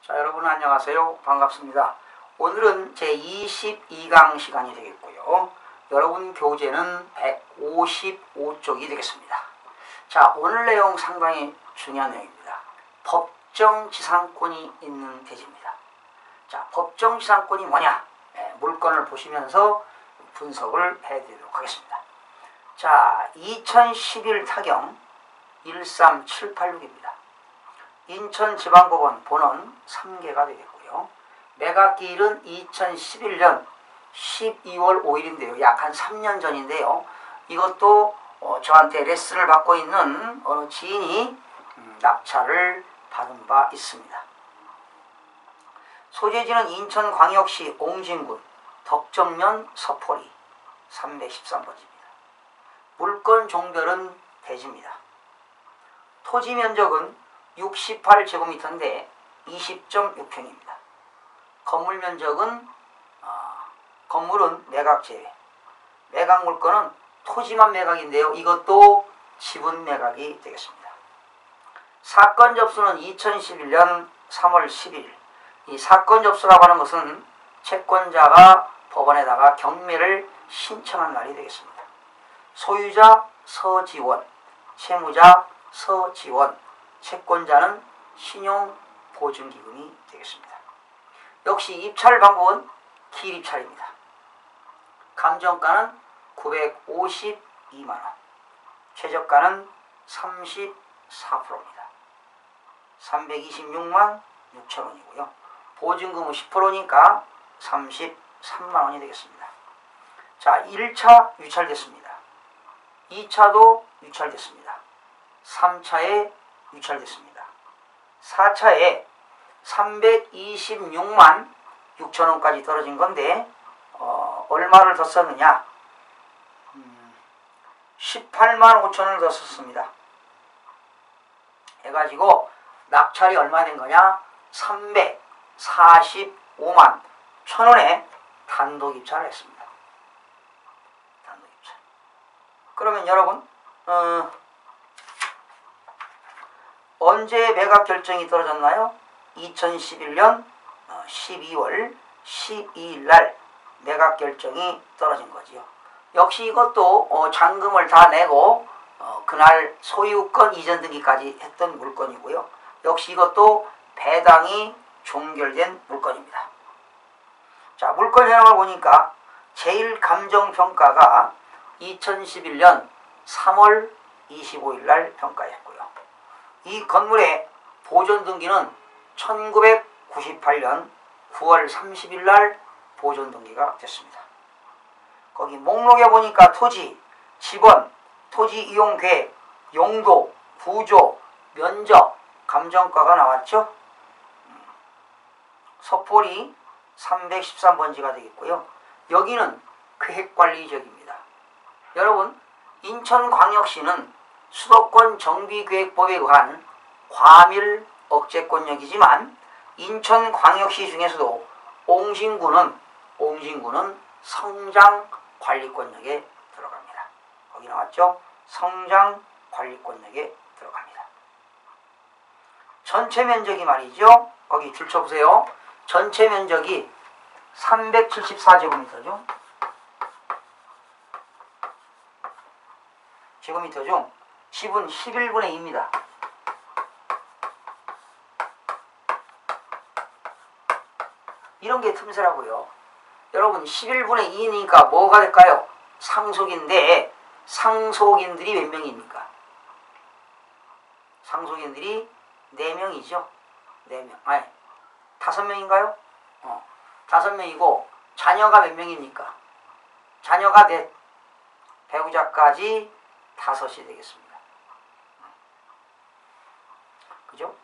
자, 여러분 안녕하세요. 반갑습니다. 오늘은 제22강 시간이 되겠고요. 여러분 교재는 155쪽이 되겠습니다. 자, 오늘 내용 상당히 중요한 내용입니다. 법정지상권이 있는 대지입니다. 자, 법정지상권이 뭐냐? 물건을 보시면서 분석을 해드리도록 하겠습니다. 자, 2011 타경 13786입니다. 인천지방법원 본원 3개가 되겠고요. 매각기일은 2011년 12월 5일인데요. 약 한 3년 전인데요. 이것도 저한테 레슨을 받고 있는 어느 지인이 낙찰을 받은 바 있습니다. 소재지는 인천광역시 옹진군 덕정면 서포리 313번지입니다. 물건 종별은 대지입니다. 토지 면적은 68제곱미터인데 20.6평입니다. 건물 면적은 건물은 매각 제외. 매각 물건은 토지만 매각인데요. 이것도 지분 매각이 되겠습니다. 사건 접수는 2011년 3월 11일. 이 사건 접수라고 하는 것은 채권자가 법원에다가 경매를 신청한 날이 되겠습니다. 소유자 서지원, 채무자 서지원, 채권자는 신용보증기금이 되겠습니다. 역시 입찰 방법은 기일입찰입니다. 감정가는 952만원, 최저가는 34%입니다. 326만 6천원이고요. 보증금은 10%니까 33만원이 되겠습니다. 자, 1차 유찰됐습니다. 2차도 유찰됐습니다. 3차에 유찰됐습니다. 4차에 326만 6천원까지 떨어진 건데 얼마를 더 썼느냐? 18만 5천원을 더 썼습니다. 해가지고 낙찰이 얼마 된 거냐? 345만 1천원에 단독 입찰을 했습니다. 단독 입찰. 그러면 여러분 언제 매각 결정이 떨어졌나요? 2011년 12월 12일 날 매각 결정이 떨어진 거지요. 역시 이것도 잔금을 다 내고 그날 소유권 이전 등기까지 했던 물건이고요. 역시 이것도 배당이 종결된 물건입니다. 자, 물건 현황을 보니까 제1감정평가가 2011년 3월 25일 날 평가했고요. 이 건물의 보존등기는 1998년 9월 30일 날 보존등기가 됐습니다. 거기 목록에 보니까 토지, 지번, 토지 이용 계획, 용도, 구조, 면적, 감정가가 나왔죠. 서포리 313번지가 되겠고요. 여기는 계획관리지역입니다. 여러분, 인천광역시는 수도권 정비계획법에 의한 과밀 억제권역이지만 인천광역시 중에서도 옹진군은 성장관리권역에 들어갑니다. 거기 나왔죠? 성장관리권역에 들어갑니다. 전체 면적이 말이죠. 거기 들춰보세요. 전체 면적이 374제곱미터죠. 제곱미터 중 지분 11분의 2입니다. 이런 게 틈새라고요. 여러분 11분의 2니까 뭐가 될까요? 상속인데 상속인들이 몇 명입니까? 상속인들이 4명이죠. 4명. 아니 5명인가요? 5명이고 자녀가 몇 명입니까? 자녀가 넷. 배우자까지 5이 되겠습니다. 그죠?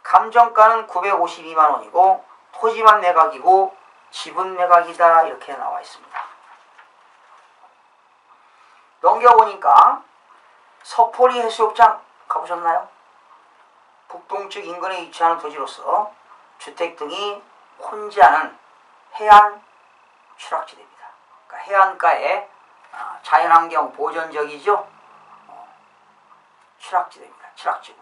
감정가는 952만원이고 토지만 매각이고 지분 매각이다 이렇게 나와 있습니다. 넘겨보니까 서포리 해수욕장 가보셨나요? 북동측 인근에 위치하는 토지로서 주택 등이 혼재하는 해안 추락지대입니다. 그러니까 해안가에 자연환경 보전지역이죠. 추락지대입니다. 추락지구.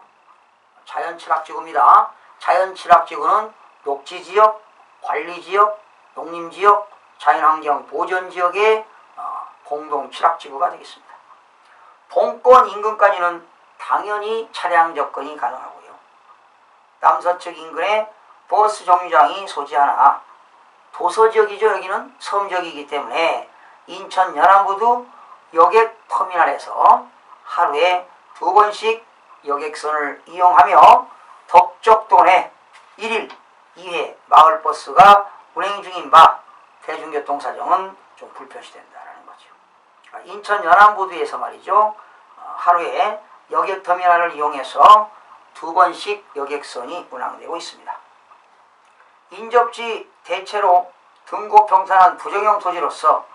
자연 추락지구입니다. 자연취락지구는 녹지지역, 관리지역, 농림지역, 자연환경 보전지역의 공동취락지구가 되겠습니다. 본권 인근까지는 당연히 차량 접근이 가능하고요. 남서측 인근에 버스 정류장이 소지하나 도서지역이죠. 여기는 섬지역이기 때문에 인천 연안부두 여객터미널에서 하루에 2번씩 여객선을 이용하며 덕적도 내 1일 2회 마을버스가 운행 중인 바 대중교통 사정은 좀 불편시된다는 거죠. 인천 연안부두에서 말이죠. 하루에 여객터미널을 이용해서 2번씩 여객선이 운항되고 있습니다. 인접지 대체로 등고 평탄한 부정형 토지로서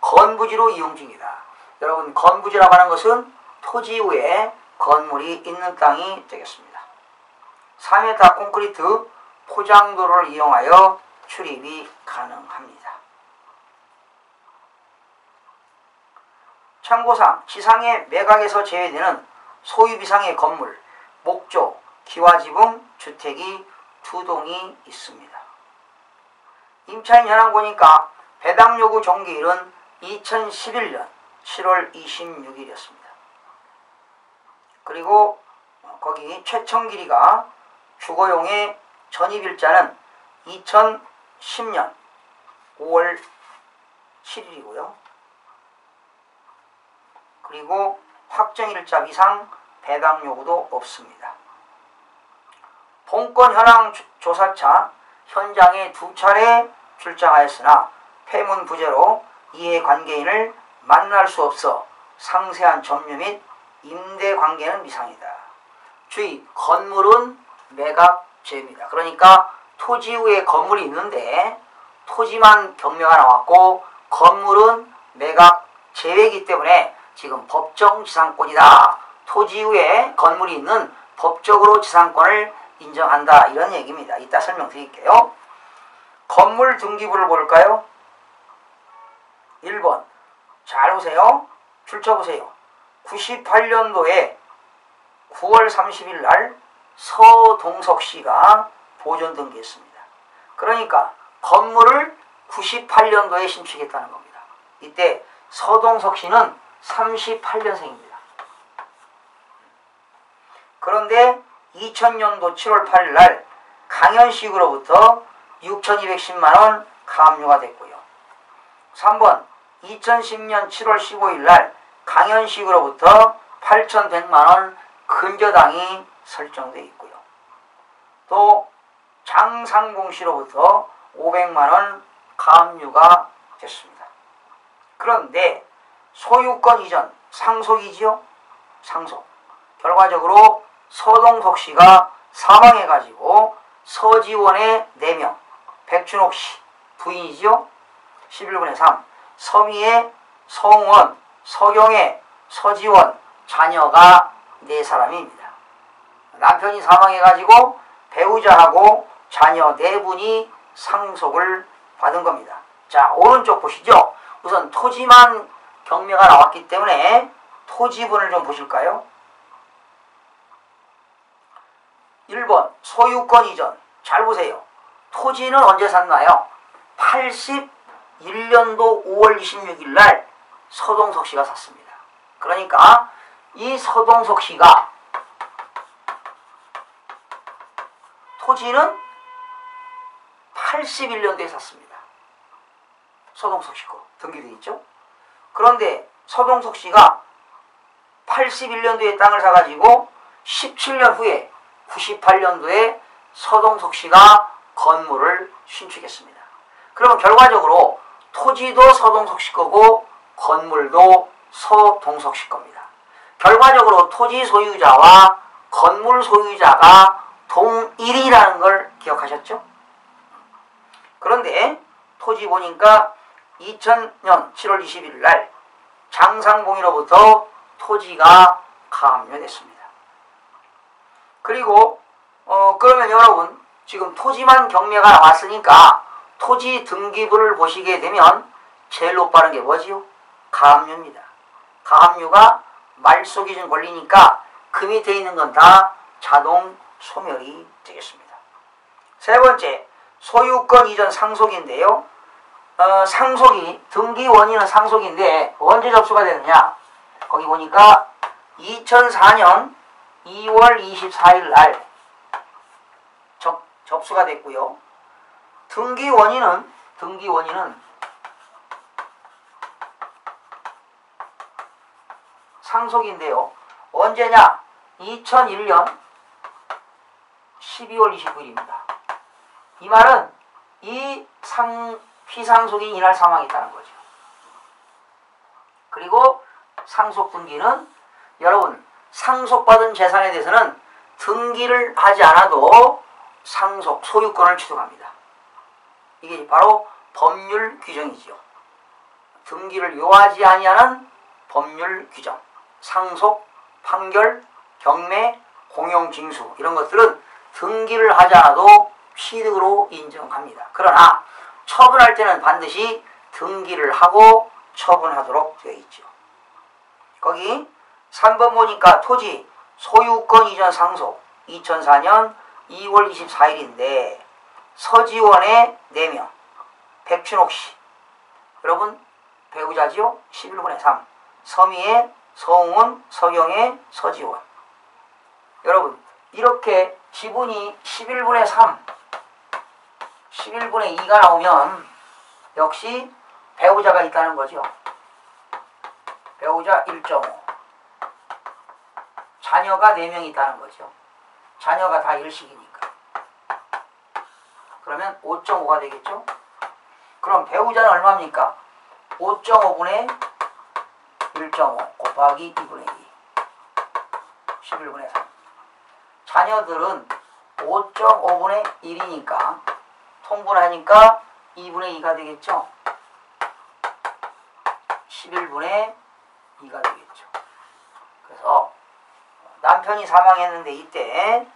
건부지로 이용 중이다. 여러분, 건부지라고 하는 것은 토지 위에 건물이 있는 땅이 되겠습니다. 3m 콘크리트 포장도로를 이용하여 출입이 가능합니다. 참고상 지상의 매각에서 제외되는 소유비상의 건물, 목조, 기와지붕 주택이 2동이 있습니다. 임차인 현황 보니까 배당요구 종기일은 2011년 7월 26일이었습니다. 그리고 거기 최청길이가 주거용의 전입일자는 2010년 5월 7일이고요. 그리고 확정일자 이상 배당 요구도 없습니다. 본권 현황 조사차 현장에 2차례 출장하였으나 폐문 부재로 이해관계인을 만날 수 없어 상세한 점유 및 임대 관계는 미상이다. 주의, 건물은 매각제입니다. 그러니까 토지 위에 건물이 있는데 토지만 경매가 나왔고 건물은 매각 제외이기 때문에 지금 법정 지상권이다. 토지 위에 건물이 있는 법적으로 지상권을 인정한다. 이런 얘기입니다. 이따 설명드릴게요. 건물 등기부를 볼까요? 1번. 잘 보세요. 줄쳐보세요. 98년도에 9월 30일 날 서동석 씨가 보존 등기했습니다. 그러니까 건물을 98년도에 신축했다는 겁니다. 이때 서동석 씨는 38년생입니다. 그런데 2000년도 7월 8일 날 강현식으로부터 6,210만원 가압류가 됐고요. 3번 2010년 7월 15일 날 강현식으로부터 8,100만원 근저당이 설정되어 있고요. 또 장상봉 씨로부터 500만원 가압류가 됐습니다. 그런데 소유권 이전, 상속이지요? 상속. 결과적으로 서동석 씨가 사망해가지고 서지원의 4명, 백준옥 씨 부인이지요? 11분의 3. 서미의 성원, 서경의, 서지원, 자녀가 4사람입니다. 남편이 사망해가지고 배우자하고 자녀 4분이 상속을 받은 겁니다. 자, 오른쪽 보시죠. 우선 토지만 경매가 나왔기 때문에 토지분을 좀 보실까요? 1번 소유권 이전. 잘 보세요. 토지는 언제 샀나요? 81년도 5월 26일 날 서동석 씨가 샀습니다. 그러니까 이 서동석 씨가 토지는 81년도에 샀습니다. 서동석 씨 거 등기되어 있죠? 그런데 서동석 씨가 81년도에 땅을 사가지고 17년 후에 98년도에 서동석 씨가 건물을 신축했습니다. 그러면 결과적으로 토지도 서동석 씨 거고 건물도 서동석 씨 겁니다. 결과적으로 토지 소유자와 건물 소유자가 동일이라는 걸 기억하셨죠? 그런데 토지 보니까 2000년 7월 21일 날 장상봉이로부터 토지가 가압류됐습니다. 그리고 그러면 여러분 지금 토지만 경매가 나왔으니까 토지 등기부를 보시게 되면 제일 높아는 게 뭐지요? 가압류입니다. 가압류가 말소 기준 권리니까 그 밑에 있는 건 다 자동 소멸이 되겠습니다. 세 번째, 소유권 이전 상속인데요. 상속이, 등기 원인은 상속인데 언제 접수가 되느냐? 거기 보니까 2004년 2월 24일 날 접수가 됐고요. 등기 원인은 상속인데요. 언제냐? 2001년 12월 29일입니다. 이 말은 이 피상속인 이날 사망했다는 거죠. 그리고 상속 등기는 여러분 상속받은 재산에 대해서는 등기를 하지 않아도 상속, 소유권을 취득합니다. 이게 바로 법률 규정이지요. 등기를 요하지 아니하는 법률 규정, 상속, 판결, 경매, 공용징수 이런 것들은 등기를 하지 않아도 취득으로 인정합니다. 그러나 처분할 때는 반드시 등기를 하고 처분하도록 되어 있죠. 거기 3번 보니까 토지 소유권 이전 상속 2004년 2월 24일인데 서지원의 4명 백춘옥씨 여러분 배우자지요? 11분의 3 서미의 서웅은 서경의 서지원 여러분 이렇게 지분이 11분의 3 11분의 2가 나오면 역시 배우자가 있다는 거죠. 배우자 1.5 자녀가 4명 있다는 거죠. 자녀가 다 일식이니까. 그러면 5.5가 되겠죠. 그럼 배우자는 얼마입니까? 5.5분의 1.5 곱하기 2분의 2 11분의 3 자녀들은 5.5분의 1이니까 통분하니까 2분의 2가 되겠죠. 11분의 2가 되겠죠. 그래서 남편이 사망했는데 이때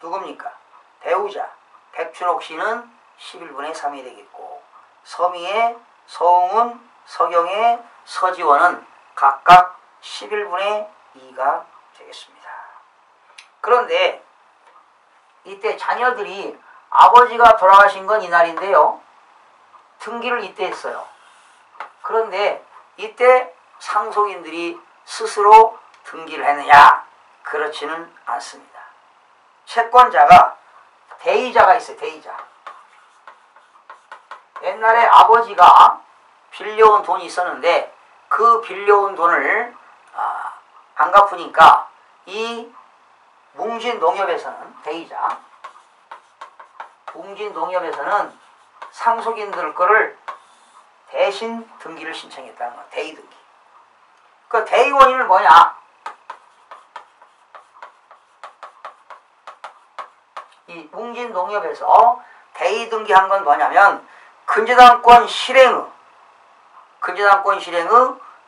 누굽니까? 배우자 백춘옥 씨는 11분의 3이 되겠고 서미의 서웅은 서경의 서지원은 각각 11분의 2가 되겠습니다. 그런데 이때 자녀들이 아버지가 돌아가신 건 이날인데요. 등기를 이때 했어요. 그런데 이때 상속인들이 스스로 등기를 했느냐? 그렇지는 않습니다. 채권자가 대의자가 있어요. 대의자. 옛날에 아버지가 빌려온 돈이 있었는데 그 빌려온 돈을 안 갚으니까 이 뭉진농협에서는 대의자 뭉진농협에서는 상속인들 거를 대신 등기를 신청했다는 거예요. 대의등기. 그 대의 원인은 뭐냐? 이 뭉진농협에서 대의등기한 건 뭐냐면 근저당권 실행의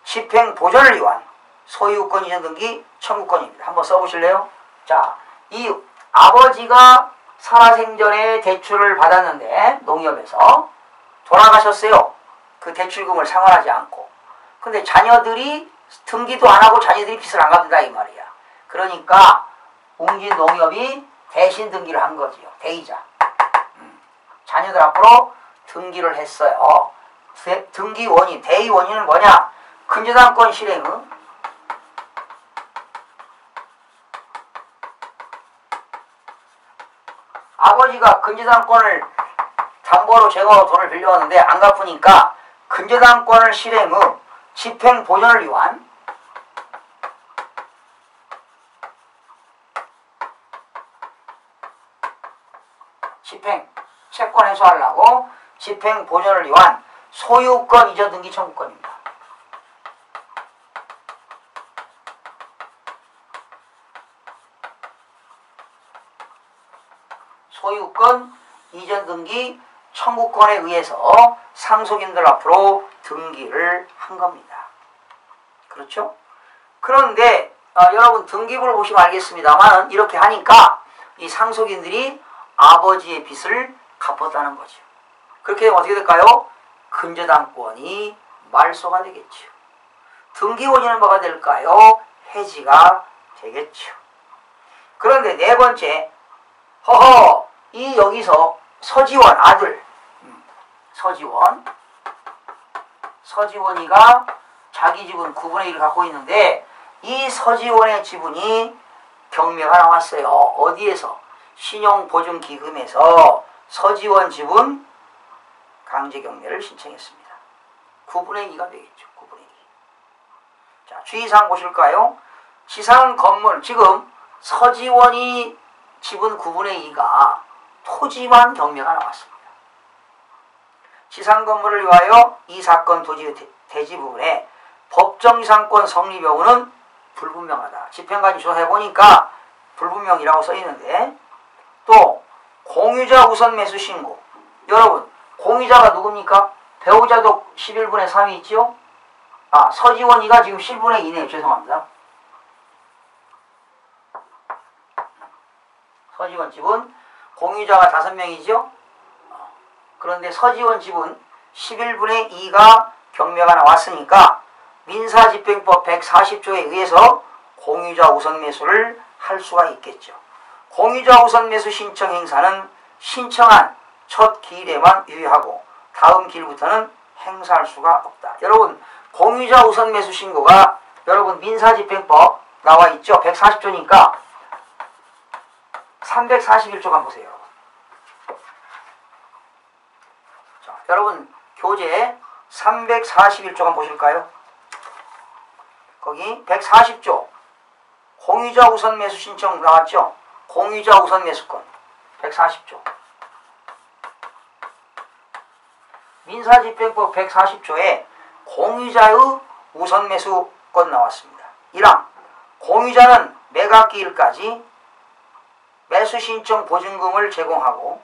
집행 보전을 위한 소유권 이전 등기 청구권입니다. 한번 써보실래요? 자, 이 아버지가 살아생전에 대출을 받았는데 농협에서 돌아가셨어요. 그 대출금을 상환하지 않고. 근데 자녀들이 등기도 안 하고 자녀들이 빚을 안 갚는다 이 말이야. 그러니까 뭉진농협이 대신 등기를 한 거지요. 대의자. 자녀들 앞으로 등기를 했어요. 등기 원인, 대의 원인은 뭐냐? 근저당권 실행의 아버지가 근저당권을 담보로 제거하고 돈을 빌려왔는데 안 갚으니까 근저당권을 실행의 집행 보전을 위한 채권 해소하려고 집행 보전을 위한 소유권 이전 등기 청구권입니다. 소유권 이전 등기 청구권에 의해서 상속인들 앞으로 등기를 한 겁니다. 그렇죠? 그런데 여러분 등기부를 보시면 알겠습니다만 이렇게 하니까 이 상속인들이 아버지의 빚을 갚았다는 거죠. 그렇게 되면 어떻게 될까요? 근저당권이 말소가 되겠죠. 등기 원인은 뭐가 될까요? 해지가 되겠죠. 그런데 네 번째, 허허, 이 여기서 서지원 아들 서지원이가 자기 지분 9분의 1을 갖고 있는데 이 서지원의 지분이 경매가 나왔어요. 어디에서? 신용보증기금에서 서지원 지분 강제경매를 신청했습니다. 9분의 2가 되겠죠. 9분의 2. 자, 주의사항 보실까요? 지상 건물, 지금 서지원이 지분 9분의 2가 토지만 경매가 나왔습니다. 지상 건물을 위하여 이 사건 토지의 대지 부분에 법정지상권 성립 여부는 불분명하다. 집행관이 조사해보니까 불분명이라고 써있는데, 또 공유자 우선 매수 신고. 여러분, 공유자가 누굽니까? 배우자도 11분의 3이 있죠? 아, 서지원이가 지금 10분의 2네요. 죄송합니다. 서지원 지분 공유자가 5명이죠? 그런데 서지원 지분 11분의 2가 경매가 나왔으니까 민사집행법 140조에 의해서 공유자 우선 매수를 할 수가 있겠죠. 공유자 우선 매수 신청 행사는 신청한 첫 기일에만 유효하고 다음 기일부터는 행사할 수가 없다. 여러분, 공유자 우선 매수 신고가 여러분 민사집행법 나와 있죠? 140조니까 341조 간 보세요. 자, 여러분 교재 341조 간 보실까요? 거기 140조 공유자 우선 매수 신청 나왔죠? 공유자 우선 매수권 140조. 민사집행법 140조에 공유자의 우선 매수권 나왔습니다. 1항 공유자는 매각기일까지 매수신청 보증금을 제공하고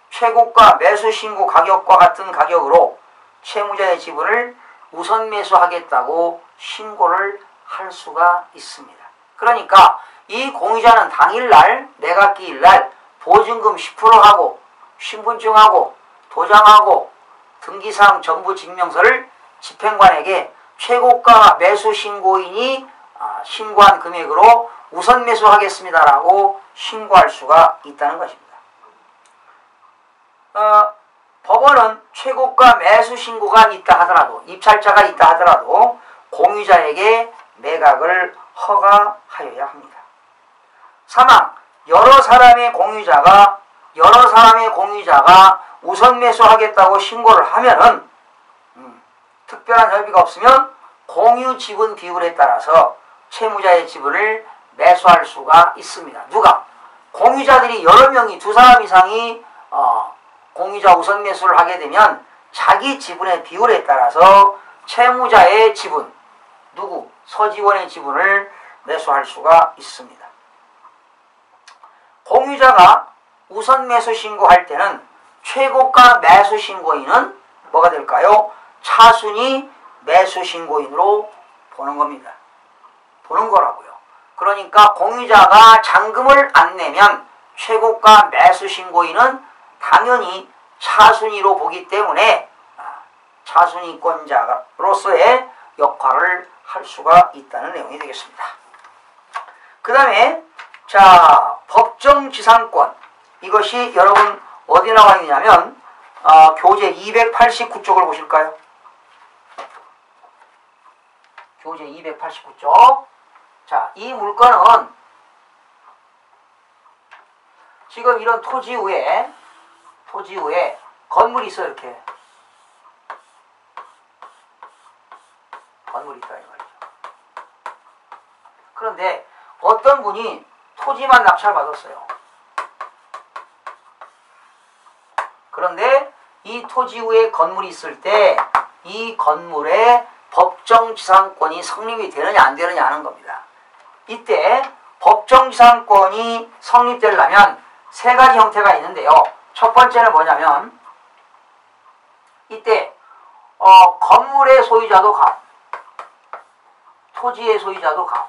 최고가 매수신고 가격과 같은 가격으로 채무자의 지분을 우선 매수하겠다고 신고를 할 수가 있습니다. 그러니까 이 공유자는 당일날 매각기일날 보증금 10%하고 신분증하고 도장하고 등기사항 정부 증명서를 집행관에게 최고가 매수신고인이 신고한 금액으로 우선 매수하겠습니다라고 신고할 수가 있다는 것입니다. 법원은 최고가 매수신고가 있다 하더라도 입찰자가 있다 하더라도 공유자에게 매각을 허가하여야 합니다. 3항 여러 사람의 공유자가 우선 매수하겠다고 신고를 하면은 특별한 협의가 없으면 공유 지분 비율에 따라서 채무자의 지분을 매수할 수가 있습니다. 누가? 공유자들이 여러 명이 2사람 이상이 공유자 우선 매수를 하게 되면 자기 지분의 비율에 따라서 채무자의 지분, 누구? 서지원의 지분을 매수할 수가 있습니다. 공유자가 우선 매수 신고할 때는 최고가 매수 신고인은 뭐가 될까요? 차순위 매수 신고인으로 보는 겁니다. 보는 거라고요. 그러니까 공유자가 잔금을 안 내면 최고가 매수 신고인은 당연히 차순위로 보기 때문에 차순위권자로서의 역할을 할 수가 있다는 내용이 되겠습니다. 그 다음에 자 법정지상권, 이것이 여러분 어디 나와 있냐면 교재 289쪽을 보실까요? 교재 289쪽. 자, 이 물건은 지금 이런 토지 위에 건물이 있어요. 이렇게 건물이 있다 이 말이죠. 그런데 어떤 분이 토지만 납찰 받았어요. 그런데 이 토지 위에 건물이 있을 때 이 건물에 법정지상권이 성립이 되느냐 안 되느냐 하는 겁니다. 이때 법정지상권이 성립되려면 세 가지 형태가 있는데요. 첫 번째는 뭐냐면 이때 건물의 소유자도 가, 토지의 소유자도 가.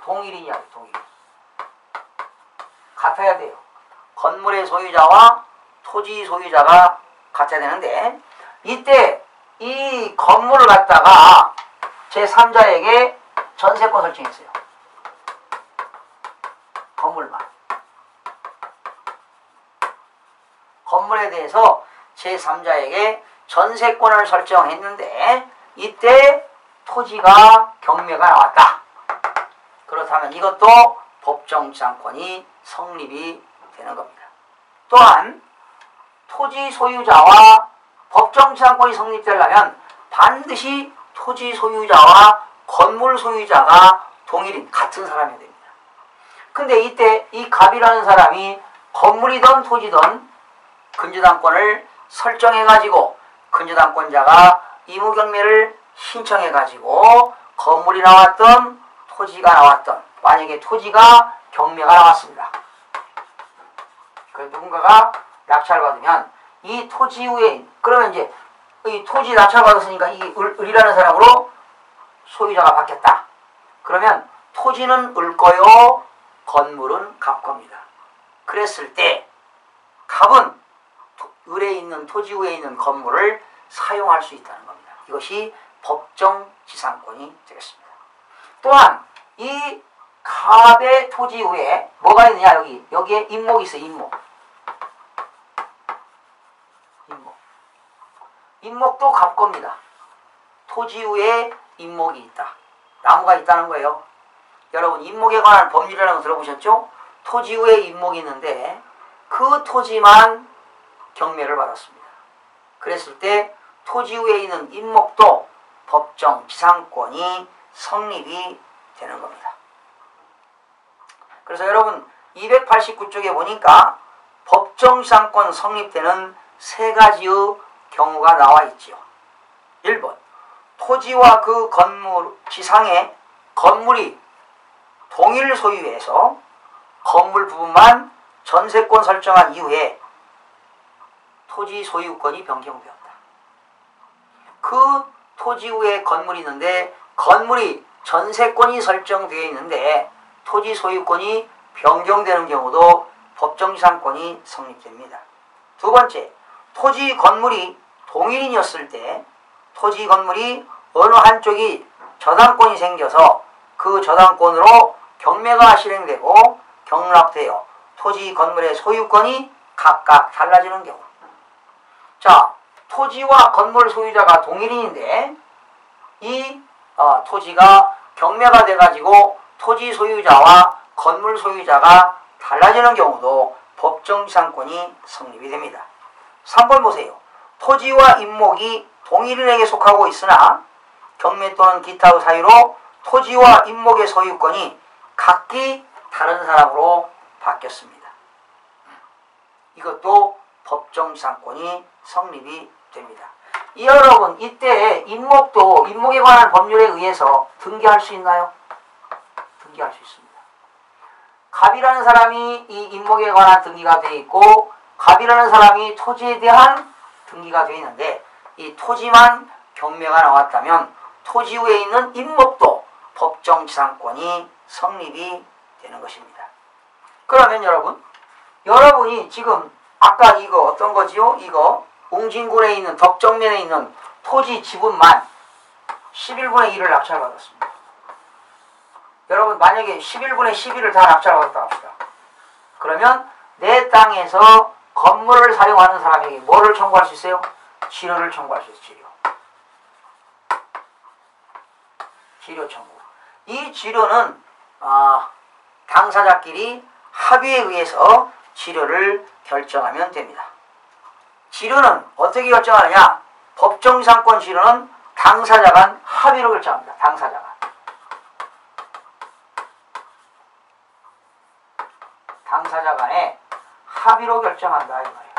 동일이냐, 동일. 같아야 돼요. 건물의 소유자와 토지 소유자가 같아야 되는데 이때 이 건물을 갖다가 제3자에게 전세권 설정했어요. 건물만. 건물에 대해서 제3자에게 전세권을 설정했는데 이때 토지가 경매가 나왔다. 그렇다면 이것도 법정지상권이 성립이 되는 겁니다. 또한 토지 소유자와 법정지상권이 성립되려면 반드시 토지 소유자와 건물 소유자가 동일인 같은 사람이 됩니다. 근데 이때 이 갑이라는 사람이 건물이든 토지든 근저당권을 설정해가지고 근저당권자가 의무경매를 신청해가지고 건물이 나왔던 토지가 나왔던 만약에 토지가 경매가 나왔습니다. 그 누군가가 낙찰을 받으면 이 토지 후에 그러면 이제 이 토지 낙찰 받았으니까 이 을이라는 사람으로 소유자가 바뀌었다. 그러면 토지는 을 거요, 건물은 갑 겁니다. 그랬을 때 갑은 을에 있는 토지 후에 있는 건물을 사용할 수 있다는 겁니다. 이것이 법정지상권이 되겠습니다. 또한 이 갑의 토지 후에 뭐가 있느냐, 여기에 임목이 있어요. 임목도 갑 겁니다. 토지 후에 임목이 있다. 나무가 있다는 거예요. 여러분 임목에 관한 법률이라는 거 들어보셨죠? 토지 후에 임목이 있는데 그 토지만 경매를 받았습니다. 그랬을 때 토지 후에 있는 임목도 법정지상권이 성립이 되는 겁니다. 그래서 여러분 289쪽에 보니까 법정지상권 성립되는 세 가지의 경우가 나와 있지요. 1번 토지와 그 건물 지상의 건물이 동일 소유에서 건물 부분만 전세권 설정한 이후에 토지 소유권이 변경되었다. 그 토지 후에 건물이 있는데 건물이 전세권이 설정되어 있는데 토지 소유권이 변경되는 경우도 법정지상권이 성립됩니다. 두 번째, 토지 건물이 동일인이었을 때 토지 건물이 어느 한쪽이 저당권이 생겨서 그 저당권으로 경매가 실행되고 경락되어 토지 건물의 소유권이 각각 달라지는 경우. 자, 토지와 건물 소유자가 동일인인데 이 토지가 경매가 돼가지고 토지 소유자와 건물 소유자가 달라지는 경우도 법정지상권이 성립이 됩니다. 3번 보세요. 토지와 임목이 동일인에게 속하고 있으나 경매 또는 기타의 사유로 토지와 임목의 소유권이 각기 다른 사람으로 바뀌었습니다. 이것도 법정지상권이 성립이 됩니다. 여러분 이때 임목에 관한 법률에 의해서 등기할 수 있나요? 등기할 수 있습니다. 갑이라는 사람이 이 임목에 관한 등기가 되어 있고 갑이라는 사람이 토지에 대한 등기가 되어 있는데 이 토지만 경매가 나왔다면 토지 후에 있는 임목도 법정지상권이 성립이 되는 것입니다. 그러면 여러분이 지금 아까 이거 어떤 거지요? 이거 웅진군에 있는 덕정면에 있는 토지 지분만 11분의 1을 낙찰받았습니다. 여러분 만약에 11분의 11을 다 낙찰받았다 합시다. 그러면 내 땅에서 건물을 사용하는 사람에게 뭐를 청구할 수 있어요? 지료를 청구할 수 있어요. 지료 청구. 이 지료는 당사자끼리 합의에 의해서 지료를 결정하면 됩니다. 지료는 어떻게 결정하느냐? 법정지상권 지료는 당사자 간 합의로 결정합니다. 당사자 간의 합의로 결정한다 이 말이에요.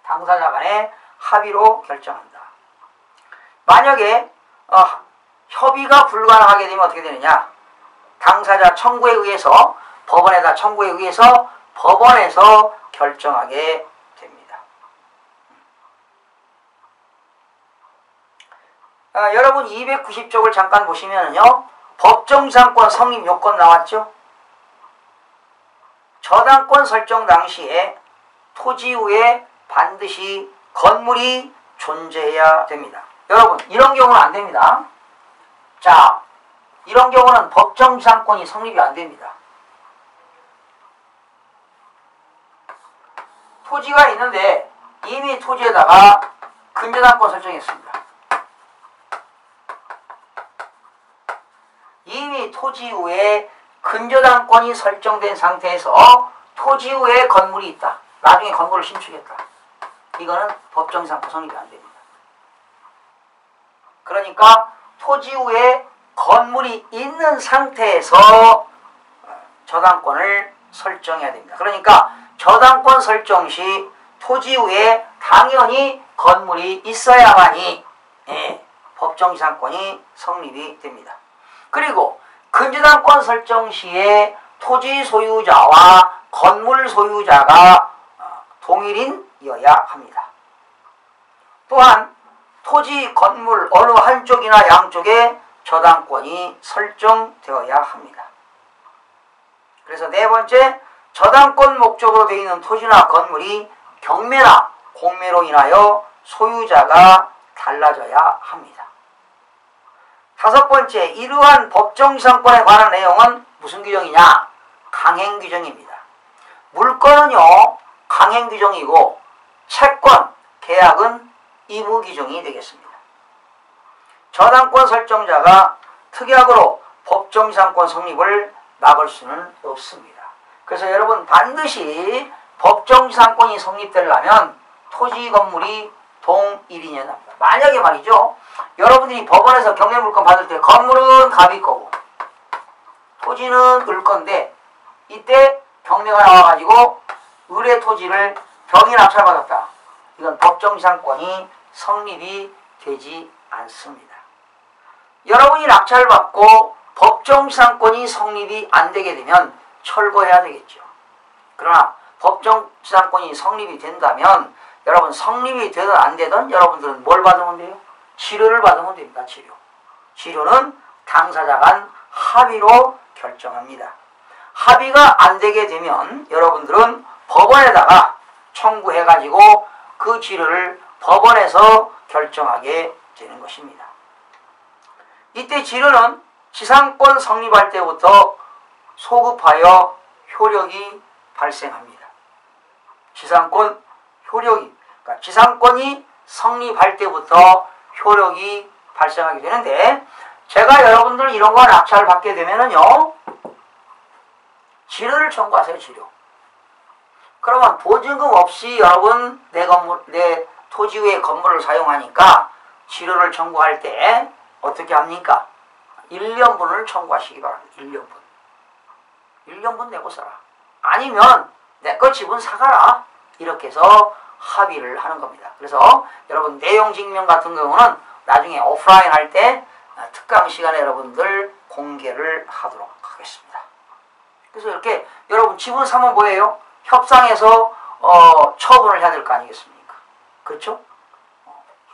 당사자 간의 합의로 결정한다. 만약에 협의가 불가능하게 되면 어떻게 되느냐? 당사자 청구에 의해서 법원에다 청구에 의해서 법원에서 결정하게 됩니다. 여러분 290쪽을 잠깐 보시면은요. 법정지상권 성립 요건 나왔죠? 저당권 설정 당시에 토지 후에 반드시 건물이 존재해야 됩니다. 여러분 이런 경우는 안 됩니다. 자, 이런 경우는 법정지상권이 성립이 안 됩니다. 토지가 있는데 이미 토지에다가 근저당권 설정했습니다. 이미 토지후에 근저당권이 설정된 상태에서 토지후에 건물이 있다. 나중에 건물을 신축했다. 이거는 법정지상권 성립이 안 됩니다. 그러니까 토지후에 건물이 있는 상태에서 저당권을 설정해야 됩니다. 그러니까 저당권 설정 시 토지후에 당연히 건물이 있어야만이 법정지상권이 성립이 됩니다. 그리고 근저당권 설정 시에 토지 소유자와 건물 소유자가 동일인이어야 합니다. 또한 토지, 건물 어느 한쪽이나 양쪽에 저당권이 설정되어야 합니다. 그래서 네 번째, 저당권 목적으로 되어 있는 토지나 건물이 경매나 공매로 인하여 소유자가 달라져야 합니다. 다섯 번째, 이러한 법정지상권에 관한 내용은 무슨 규정이냐? 강행규정입니다. 물권은요, 강행규정이고 채권, 계약은 의무규정이 되겠습니다. 저당권 설정자가 특약으로 법정지상권 성립을 막을 수는 없습니다. 그래서 여러분 반드시 법정지상권이 성립되려면 토지, 건물이 동일인이어야 합니다. 만약에 말이죠, 여러분들이 법원에서 경매물건 받을 때 건물은 갑이 거고 토지는 을 건데 이때 경매가 나와가지고 을의 토지를 병이 낙찰받았다. 이건 법정지상권이 성립이 되지 않습니다. 여러분이 낙찰받고 법정지상권이 성립이 안 되게 되면 철거해야 되겠죠. 그러나 법정지상권이 성립이 된다면 여러분 성립이 되든 안 되든 여러분들은 뭘 받으면 돼요? 치료를 받으면 됩니다. 치료. 치료는 당사자 간 합의로 결정합니다. 합의가 안 되게 되면 여러분들은 법원에다가 청구해가지고 그 치료를 법원에서 결정하게 되는 것입니다. 이때 치료는 지상권 성립할 때부터 소급하여 효력이 발생합니다. 지상권 효력이, 그러니까 지상권이 성립할 때부터 효력이 발생하게 되는데, 제가 여러분들 이런 거 낙찰 받게 되면은요, 지료를 청구하세요. 지료. 그러면 보증금 없이 여러분 내 토지 위에 건물을 사용하니까 지료를 청구할 때 어떻게 합니까? 1년분을 청구하시기 바랍니다. 1년분. 1년분 내고 써라. 아니면 내 거 지분 사가라. 이렇게 해서 합의를 하는 겁니다. 그래서 여러분 내용 증명 같은 경우는 나중에 오프라인 할 때 특강 시간에 여러분들 공개를 하도록 하겠습니다. 그래서 이렇게 여러분 지분 사면 뭐예요? 협상해서 처분을 해야 될 거 아니겠습니까? 그렇죠?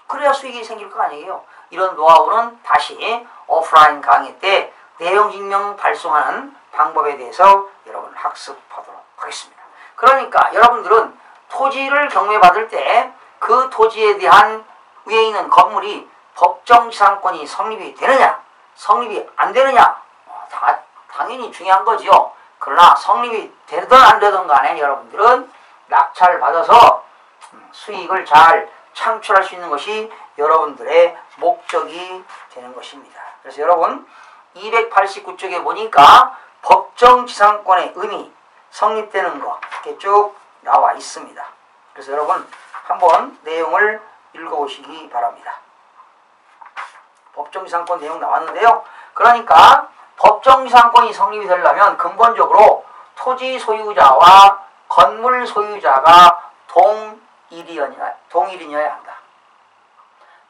그래야 수익이 생길 거 아니에요. 이런 노하우는 다시 오프라인 강의 때 내용 증명 발송하는 방법에 대해서 여러분 학습하도록 하겠습니다. 그러니까 여러분들은 토지를 경매받을 때 그 토지에 대한 위에 있는 건물이 법정지상권이 성립이 되느냐, 성립이 안 되느냐, 다 당연히 중요한 거지요. 그러나 성립이 되든 안 되든 간에 여러분들은 낙찰을 받아서 수익을 잘 창출할 수 있는 것이 여러분들의 목적이 되는 것입니다. 그래서 여러분 289쪽에 보니까 법정지상권의 의미, 성립되는 거 이렇게 쭉 나와 있습니다. 그래서 여러분 한번 내용을 읽어보시기 바랍니다. 법정지상권 내용 나왔는데요. 그러니까 법정지상권이 성립이 되려면 근본적으로 토지 소유자와 건물 소유자가 동일인이어야 한다.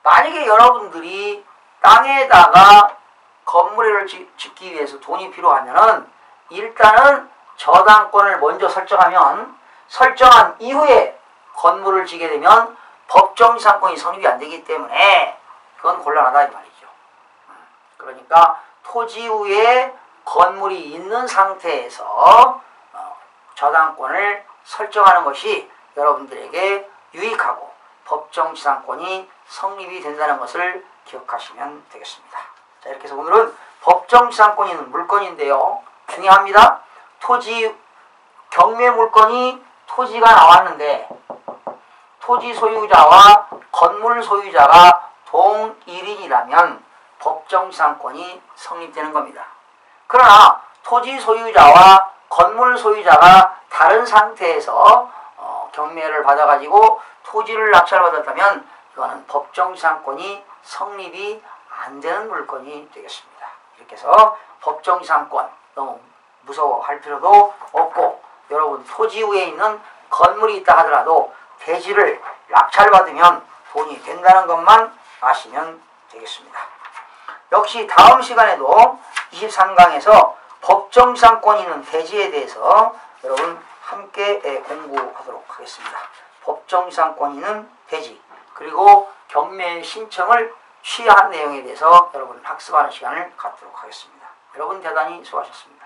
만약에 여러분들이 땅에다가 건물을 짓기 위해서 돈이 필요하면은 일단은 저당권을 먼저 설정하면 설정한 이후에 건물을 지게 되면 법정지상권이 성립이 안 되기 때문에 그건 곤란하다 이 말이죠. 그러니까 토지 위에 건물이 있는 상태에서 저당권을 설정하는 것이 여러분들에게 유익하고 법정지상권이 성립이 된다는 것을 기억하시면 되겠습니다. 자, 이렇게 해서 오늘은 법정지상권이 있는 물건인데요. 중요합니다. 토지 경매 물건이 토지가 나왔는데 토지 소유자와 건물 소유자가 동일인이라면 법정지상권이 성립되는 겁니다. 그러나 토지 소유자와 건물 소유자가 다른 상태에서 경매를 받아가지고 토지를 낙찰받았다면 이거는 법정지상권이 성립이 안 되는 물건이 되겠습니다. 이렇게 해서 법정지상권 너무 무서워할 필요도 없고, 여러분 토지 위에 있는 건물이 있다 하더라도 대지를 낙찰받으면 돈이 된다는 것만 아시면 되겠습니다. 역시 다음 시간에도 23강에서 법정지상권이 있는 대지에 대해서 여러분 함께 공부하도록 하겠습니다. 법정지상권이 있는 대지, 그리고 경매 신청을 취한 내용에 대해서 여러분 학습하는 시간을 갖도록 하겠습니다. 여러분 대단히 수고하셨습니다.